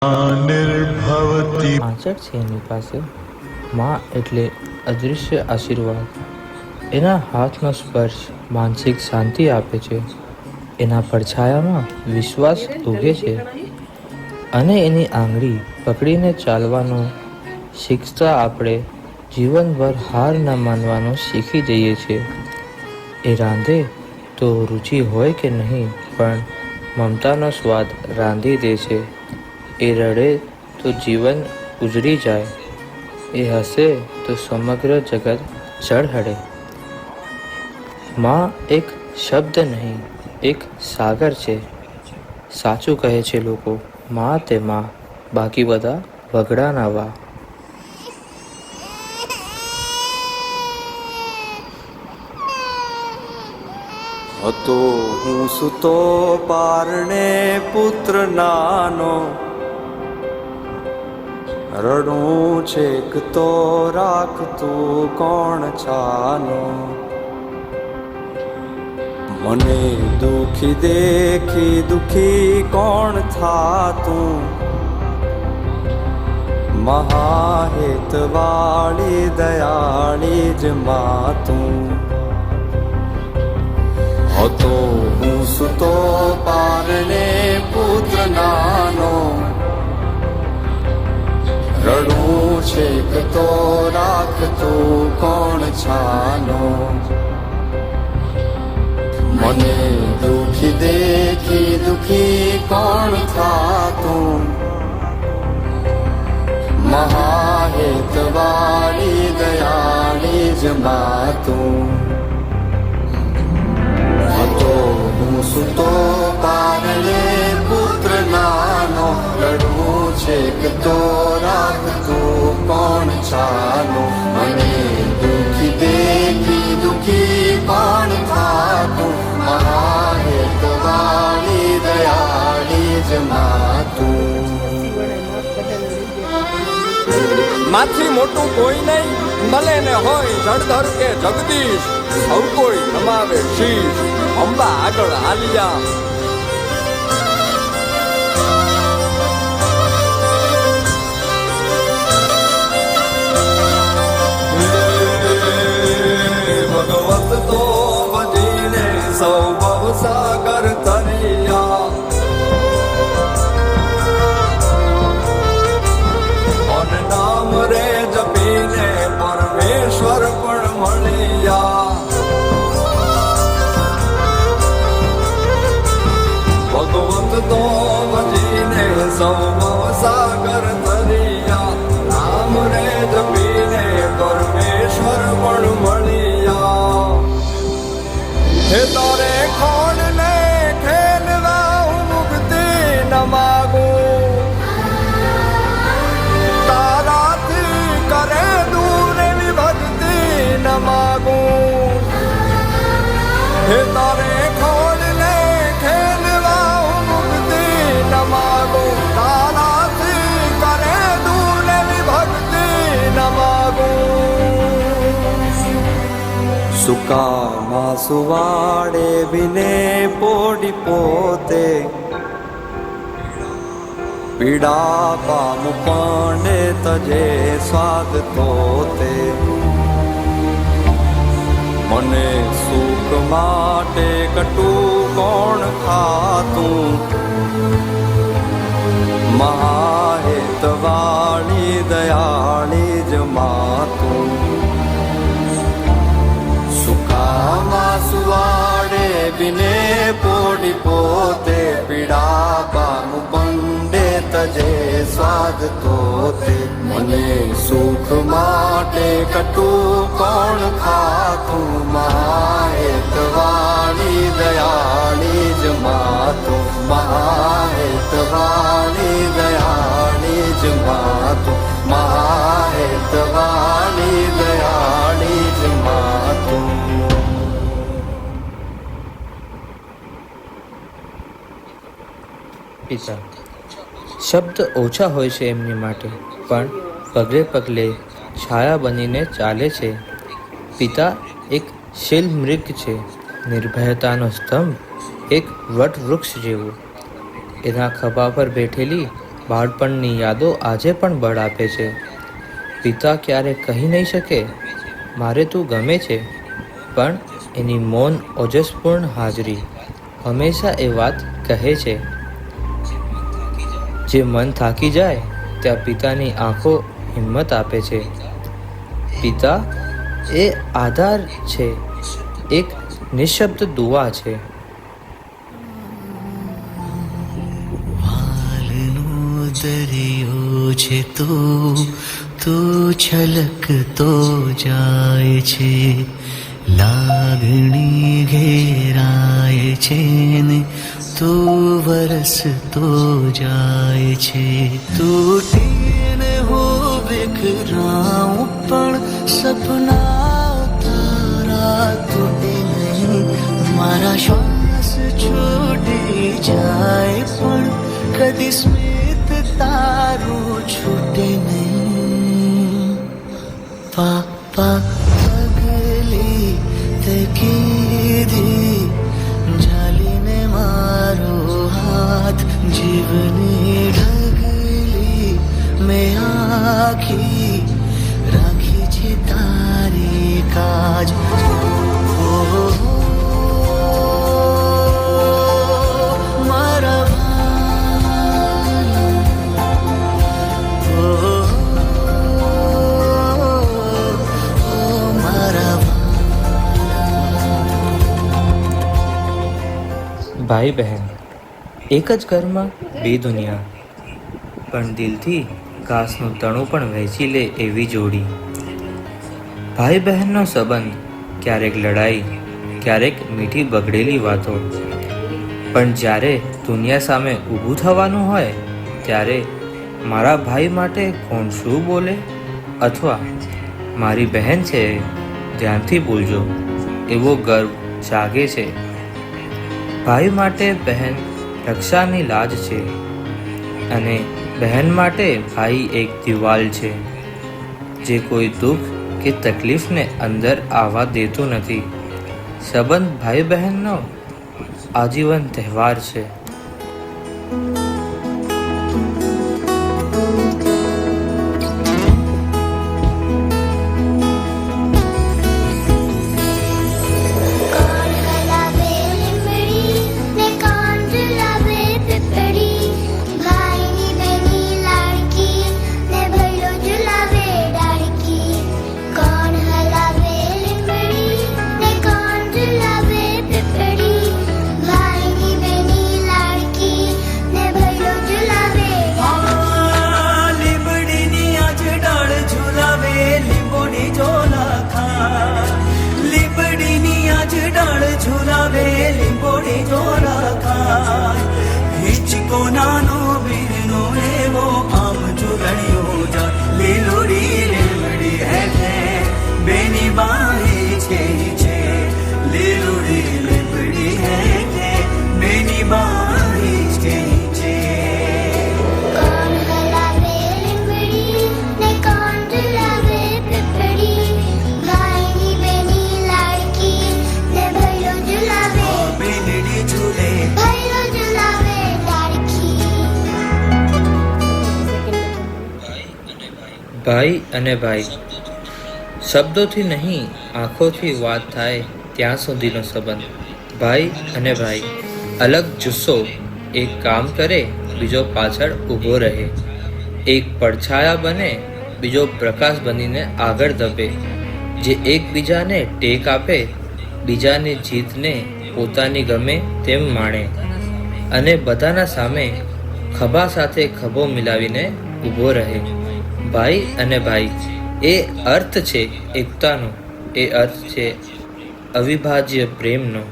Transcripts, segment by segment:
આંચળ છે એની પાસે. માં એટલે અદૃશ્ય આશીર્વાદ. એના હાથનો સ્પર્શ માનસિક શાંતિ આપે છે. એના પડછાયામાં વિશ્વાસ ઉગે છે અને એની આંગળી પકડીને ચાલવાનું શીખતા આપણે જીવનભર હાર ન માનવાનું શીખી જઈએ છીએ. એ રાંધે તો રુચિ હોય કે નહીં, પણ મમતાનો સ્વાદ રાંધી દે છે. એ રડે તો જીવન ઉજળી જાય. એ હસે તો સમગ્ર જગત ઝળહળે. માં એક શબ્દ નહીં, એક સાગર છે. સાચું કહે છે લોકો, માં તે માં, બાકી બધા વગડાના વા. હતો હું સુતો પારણે પુત્ર નાનો, રડું છેક તો રાખતું કોણ છાનો. મને દુખી દેખી દુખી કોણ થાતું, મહાહેત વાળી દયાળી જ માતું. હતો હું સુતો પારણે પુત્ર નાનો, રડું છેક તો રાખતું કોણ છાનો. મને દુખી દેખી દુખી કોણ થાતું, મહાહેત વાળી દયાળી જ માતું. હતો હું સુતો પારણે પુત્ર નાનો, રડું છેક તો રાખતું કોણ છાનો. મને દુખી દેખી દુખી કોણ થાતું, મહાહેત વાળી દયાળી જ માતું. માથી મોટું કોઈ નહીં, મળે ને હોય જળધર કે જગદીશ, સૌ કોઈ નમાવે શીશ, અંબા આગળ આલિયા. ભગવત તો ભજીને સૌ ભવસાગર તરિયા, અન નામ રે જપીને પરમેશ્વર પણ મળ્યા. ભગવત તો ભજીને સૌ ભવસાગર તરિયા, નામ રે જપીને પરમેશ્વર પણ મળ્યા. હે તારે ખોડ ને ખેલવા હું મુક્તિ ન માગું, તારાથી કરે દૂર એવી ભક્તિ ન માગું. હે તારે ખોડ ને ખેલવા હું મુક્તિ ન માગું, તારાથી કરે દૂર એવી ભક્તિ ન માગું. સુકામાં સુવાડે વિને પોડી પોતે, પીડા પામ પાંડે તજે સ્વાદ તોતે. મને સુખ માટે કટું કોણ ખાતું, મહાહેત વાળી દયાળી જ માતું. સુકામાં સુવાડે વિને પોડી પોતે, પીડા પામ પંડે તજે સ્વાદ તોતે. મને સુખ માટે કટું કોણ ખાતું, મહાહેત વાળી દયાળી જ માતું. મહાહેત વાળી દયાળી જ માતું. મહાહેત વાળી દયાળી જ માતું. પિતા. શબ્દ ઓછા હોય છે એમની માટે, પણ પગલે પગલે છાયા બનીને ચાલે છે. પિતા એક શિલમૃગ છે, નિર્ભયતાનો સ્તંભ, એક વટવૃક્ષ જેવું. એના ખભા પર બેઠેલી બાળપણની યાદો આજે પણ બળ આપે છે. પિતા ક્યારેક કહી નહીં શકે, મારે તું ગમે છે, પણ એની મૌન ઓજસપૂર્ણ હાજરી હંમેશા એ વાત કહે છે. જે મન થાકી જાય ત્યાં પિતાની આંખો હિંમત આપે છે. પિતા એ આધાર છે, એક નિશબ્દ દુઆ છે. દરિયો છે તો છલકતો જાય છે, લાગણી ઘેરાય છે ને તો વરસતો જાય છે. તૂટીને હું વિખરાઉં પણ સપના તારા તૂટે નહીં. મારા શ્વાસ છૂટી જાય પણ કદી સ્મિત તારું છૂટે નહીં. પાપા પગલી તે કીધી ઝાલીને મારો હાથ, જીવની ઢગલી મેં આખી રાખી છે તારી કાજ. ભાઈ બહેન એક જ ઘરમાં બે દુનિયા, પણ દિલથી ઘાસનું તણું પણ વહેંચી લે એવી જોડી. ભાઈ બહેનનો સંબંધ ક્યારેક લડાઈ, ક્યારેક મીઠી બગડેલી વાતો, પણ જ્યારે દુનિયા સામે ઊભું થવાનું હોય ત્યારે મારા ભાઈ માટે કોણ શું બોલે અથવા મારી બહેન છે ધ્યાનથી બોલજો એવો ગર્વ જાગે છે. ભાઈ માટે બહેન રક્ષાની લાજ છે અને બહેન માટે ભાઈ એક દિવાલ છે જે કોઈ દુઃખ કે તકલીફને અંદર આવવા દેતું નથી. સંબંધ ભાઈ બહેનનો આજીવન તહેવાર છે. ભાઈ અને ભાઈ શબ્દોથી નહીં આંખોથી વાત થાય ત્યાં સુધીનો સંબંધ. ભાઈ અને ભાઈ અલગ જુસ્સો, એક કામ કરે બીજો પાછળ ઊભો રહે, એક પડછાયા બને બીજો પ્રકાશ બનીને આગળ ધપે, જે એકબીજાને ટેક આપે, બીજાની જીતને પોતાની ગમે તેમ માણે અને બધાના સામે ખભા સાથે ખભો મિલાવીને ઊભો રહે. ભાઈ અને ભાઈ એ અર્થ છે એકતાનો, એ અર્થ છે અવિભાજ્ય પ્રેમનો.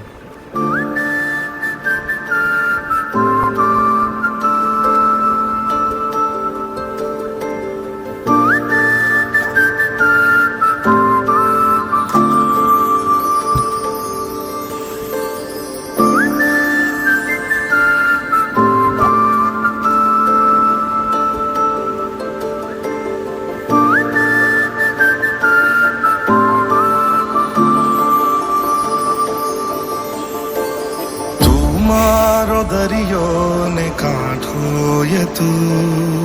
મારો દરિયો ને કાંઠો તું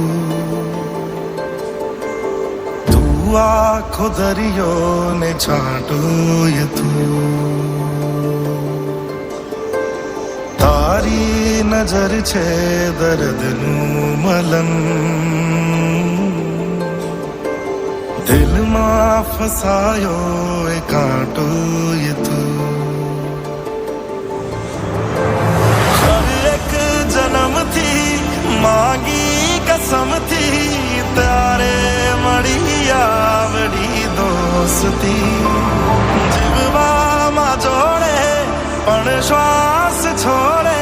આખો દરિયો ને છાંટોય તું તારી નજર છે દર્દનું મલમ દિલમાં ફસાયો એ કાંટોય તું એક જન્મથી માંગી કસમથી તારે મળી આવડી દોસ્તી જીવવામાં જોડે પણ શ્વાસ છોડે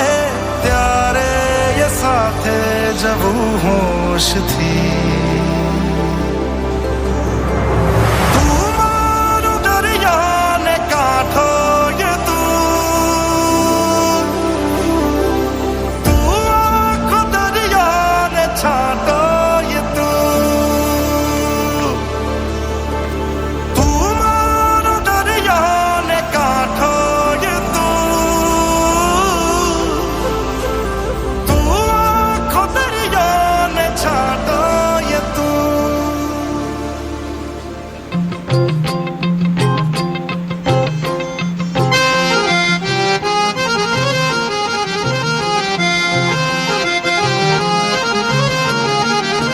ત્યારે એ સાથે જવું હોશથી તું મારું દરિયાને કાંઠો એ તું આખો દરિયાને છાંટો એ તું મારું દરિયાને કાંઠો એ તું આખો દરિયાને છાંટો એ તું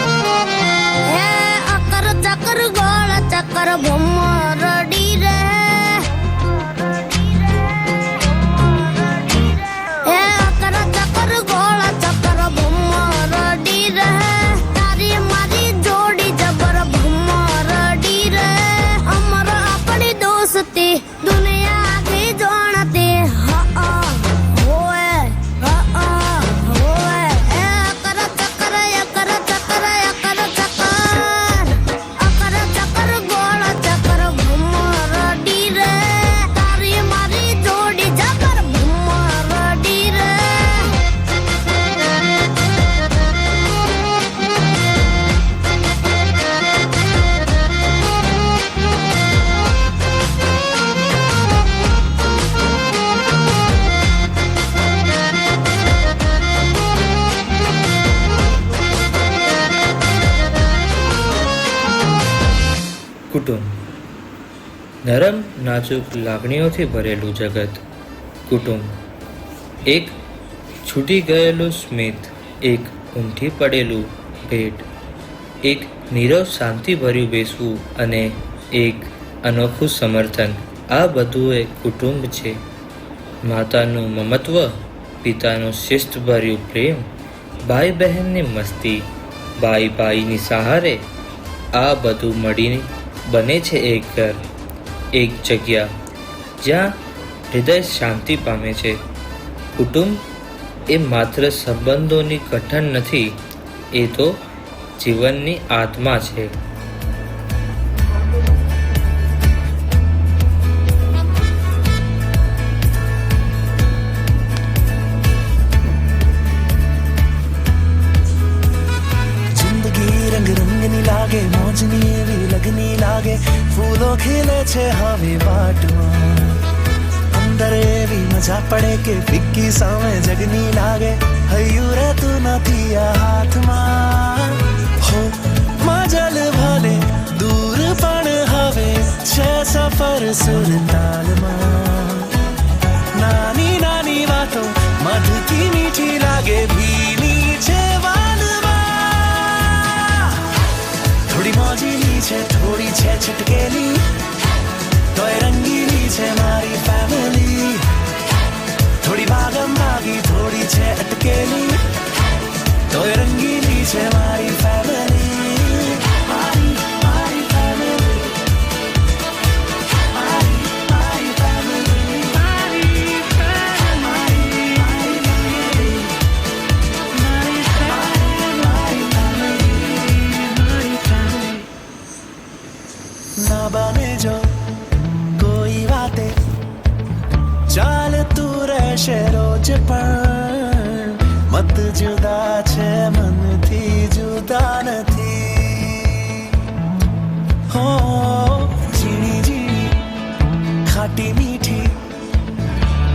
હે અકર ચકર ગોળ ચકર ભમરડી રે હે અકર ચકર ગોળ ચકર ભમરડી રે તારી મારી જોડી જબર ભમરડી રે અમર આપણી દોસ્તી દુનિયા આખી જાણતી હોએ હોએ એ અકર ચકર અકર ચકર અકર ચકર ગોળ ચકર ભમરડી રે તારી મારી જોડી જબર ભમરડી રે કુટુંબ નરમ નાજુક લાગણીઓથી ભરેલું જગત કુટુંબ એક છૂટી ગયેલું સ્મિત એક ઊંઘી પડેલું ભેટ એક નીરવ શાંતિભર્યું બેસવું અને એક અનોખું સમર્થન આ બધું એક કુટુંબ છે માતાનું મમત્વ પિતાનો શિસ્તભર્યું પ્રેમ ભાઈ બહેનની મસ્તી ભાઈ ભાઈની સહારે આ બધું મળીને બને છે એક ઘર એક જગ્યા જ્યાં હૃદય શાંતિ પામે છે કુટુંબ એ માત્ર સંબંધોની ગઠન નથી એ તો જીવનની આત્મા છે जिंदगी रंग रंगनी लागे मौजनी एवी लगनी लागे फूलो खिले छे હવે વાટમાં અંદર એવી મજા પડે કે ફિક્કી સામે જગની લાગે હૈયું રહેતું નથી આ હાથમાં હો મજલ ભલે દૂર પણ હવે છે સફર સુરતાલમાં નાની નાની વાતો મધુથી મીઠી લાગે ભીની છે વાલમાં થોડી મોજીલી છે થોડી છે છટકેલી તોય રંગીલી છે મારી ફેમિલી થોડી ભાગમ ભાગી થોડી છે અટકેલી તોય રંગીલી છે મારી ફેમિલી મારી ફેમિલી મારી ફેમિલી મારી ના બને જો કોઈ વાતે ચાલતું રહેશે રોજ પણ મત જુદા છે મનથી જુદા નથી હો ઝીણી ઝીણી ખાટી મીઠી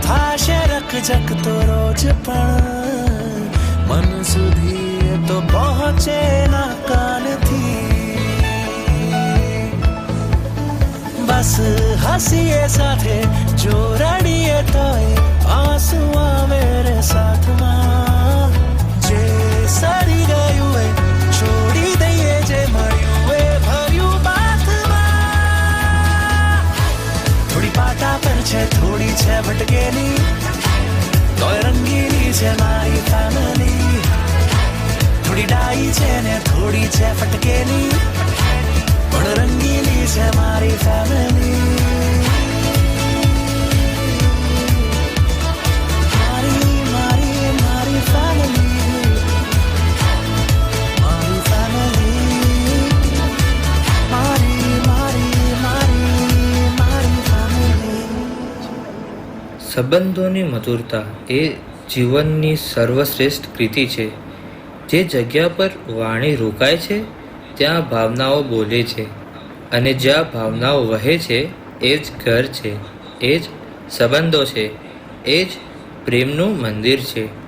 થાશે રકજક તો રોજ પણ મન સુધી તો પહોંચે ના કાનથી હસીએ સાથે જો રડીએ તોય આંસુ આવે રે સાથમાં જે સરી ગયું એ છોડી દઈએ જે મળ્યું એ ભર્યું બાથમાં થોડી પાટા પર છે થોડી છે ભટકેલી તોય રંગીલી છે મારી ફેમિલી થોડી ડાઈ છે ને થોડી છે ફટકેલી પણ રંગીલી છે મારી ફેમિલી મારી મારી મારી ફેમિલી મારી ફેમિલી મારી મારી મારી મારી ફેમિલી સંબંધોની મધુરતા એ જીવનની સર્વશ્રેષ્ઠ કૃતિ છે. જે જગ્યા પર વાણી રોકાય છે ત્યાં ભાવનાઓ બોલે છે, અને જ્યાં ભાવનાઓ વહે છે એ જ ઘર છે, એ જ સંબંધો છે, એ જ પ્રેમનું મંદિર છે.